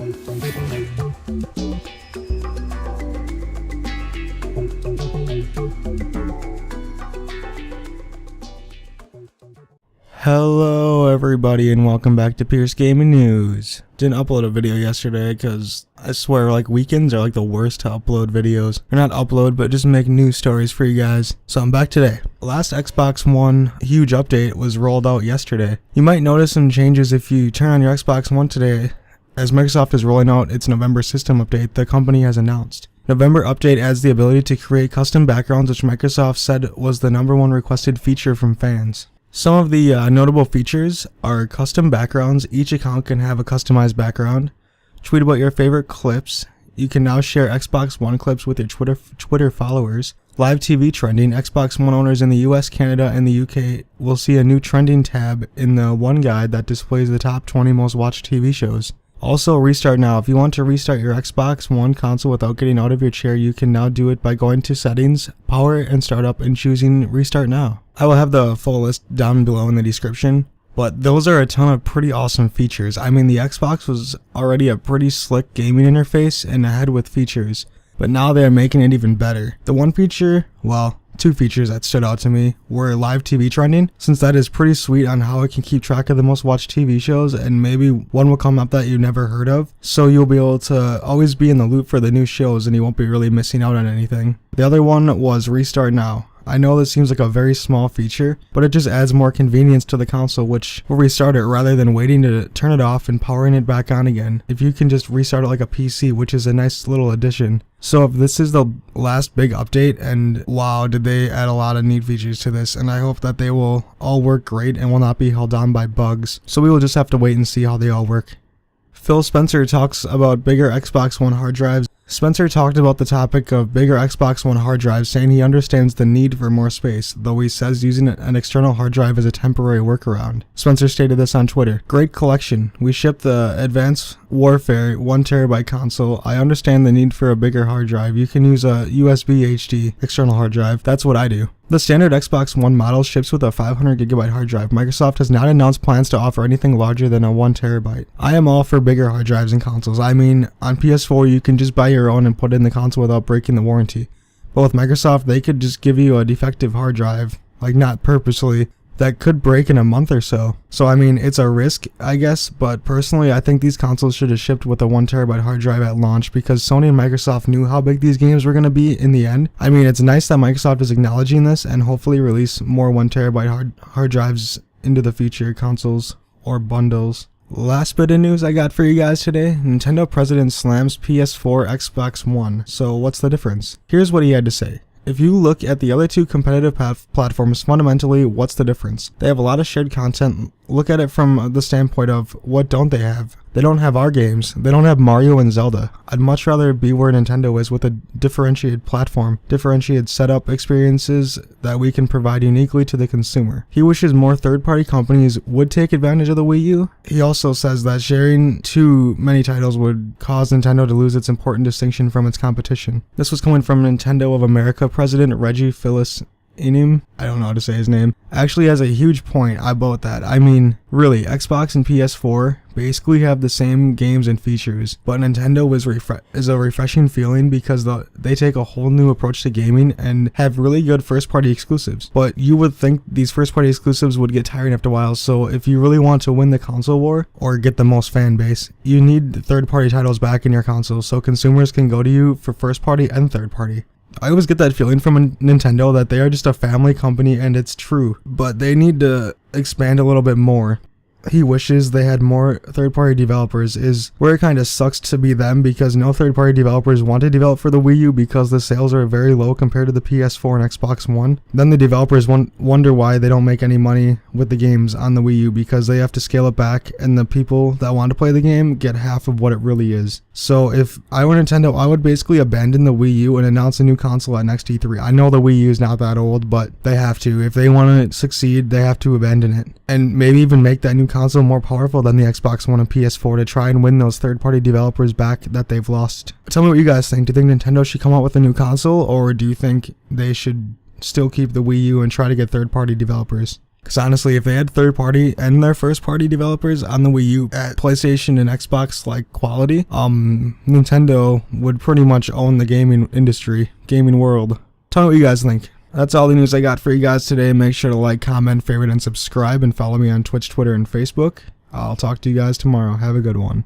Hello everybody and welcome back to Pierce Gaming News. Didn't upload a video yesterday because I swear like weekends are like the worst to upload videos. Or not upload, but just make news stories for you guys. So I'm back today. Last Xbox One huge update was rolled out yesterday. You might notice some changes if you turn on your Xbox One today, as Microsoft is rolling out its November system update the company has announced. November update adds the ability to create custom backgrounds, which Microsoft said was the #1 requested feature from fans. Some of the notable features are custom backgrounds. Each account can have a customized background. Tweet about your favorite clips. You can now share Xbox One clips with your Twitter followers. Live TV trending. Xbox One owners in the US, Canada, and the UK will see a new trending tab in the One Guide that displays the top 20 most watched TV shows. Also, restart now. If you want to restart your Xbox One console without getting out of your chair, you can now do it by going to Settings, Power, and Startup, and choosing Restart Now. I will have the full list down below in the description, but those are a ton of pretty awesome features. I mean, the Xbox was already a pretty slick gaming interface and ahead with features, but now they're making it even better. The one feature, well, two features that stood out to me were live TV trending, since that is pretty sweet on how it can keep track of the most watched TV shows, and maybe one will come up that you never heard of, so you'll be able to always be in the loop for the new shows and you won't be really missing out on anything. The other one was Restart Now. I know this seems like a very small feature, but it just adds more convenience to the console, which will restart it rather than waiting to turn it off and powering it back on again. If you can just restart it like a PC, which is a nice little addition. So if this is the last big update, and wow, did they add a lot of neat features to this, and I hope that they will all work great and will not be held down by bugs. So we will just have to wait and see how they all work. Phil Spencer talks about bigger Xbox One hard drives. Spencer talked about the topic of bigger Xbox One hard drives, saying he understands the need for more space, though he says using an external hard drive is a temporary workaround. Spencer stated this on Twitter. Great collection. We shipped the Advanced Warfare 1TB console. I understand the need for a bigger hard drive. You can use a USB HD external hard drive. That's what I do. The standard Xbox One model ships with a 500GB hard drive. Microsoft has not announced plans to offer anything larger than a 1TB. I am all for bigger hard drives and consoles. I mean, on PS4 you can just buy your own and put it in the console without breaking the warranty. But with Microsoft, they could just give you a defective hard drive, like not purposely, that could break in a month or so. So I mean, it's a risk, I guess, but personally I think these consoles should have shipped with a 1TB hard drive at launch, because Sony and Microsoft knew how big these games were going to be in the end. I mean, it's nice that Microsoft is acknowledging this and hopefully release more 1TB hard drives into the future consoles or bundles. Last bit of news I got for you guys today. Nintendo president slams PS4, Xbox One. So what's the difference? Here's what he had to say. If you look at the other two competitive platforms, fundamentally, what's the difference? They have a lot of shared content. Look at it from the standpoint of, what don't they have? They don't have our games. They don't have Mario and Zelda. I'd much rather be where Nintendo is, with a differentiated platform, differentiated setup experiences that we can provide uniquely to the consumer. He wishes more third-party companies would take advantage of the Wii U. He also says that sharing too many titles would cause Nintendo to lose its important distinction from its competition. This was coming from Nintendo of America President Reggie Fils-Aimé. I don't know how to say his name. Actually has a huge point about that. I mean, really, Xbox and PS4 basically have the same games and features, but Nintendo is a refreshing feeling because they take a whole new approach to gaming and have really good first-party exclusives. But you would think these first-party exclusives would get tiring after a while, so if you really want to win the console war or get the most fan base, you need third-party titles back in your console so consumers can go to you for first-party and third-party. I always get that feeling from Nintendo that they are just a family company, and it's true, but they need to expand a little bit more. He wishes they had more third-party developers, is where it kind of sucks to be them, because no third-party developers want to develop for the Wii U because the sales are very low compared to the PS4 and Xbox One. Then the developers wonder why they don't make any money with the games on the Wii U, because they have to scale it back and the people that want to play the game get half of what it really is. So if I were Nintendo, I would basically abandon the Wii U and announce a new console at next E3. I know the Wii U is not that old, but they have to. If they want to succeed, they have to abandon it. And maybe even make that new console more powerful than the Xbox One and PS4 to try and win those third-party developers back that they've lost. Tell me what you guys think. Do you think Nintendo should come out with a new console, or do you think they should still keep the Wii U and try to get third-party developers? Because honestly, if they had third-party and their first-party developers on the Wii U at PlayStation and Xbox like quality, Nintendo would pretty much own the gaming industry, gaming world. Tell me what you guys think. That's all the news I got for you guys today. Make sure to like, comment, favorite, and subscribe, and follow me on Twitch, Twitter, and Facebook. I'll talk to you guys tomorrow. Have a good one.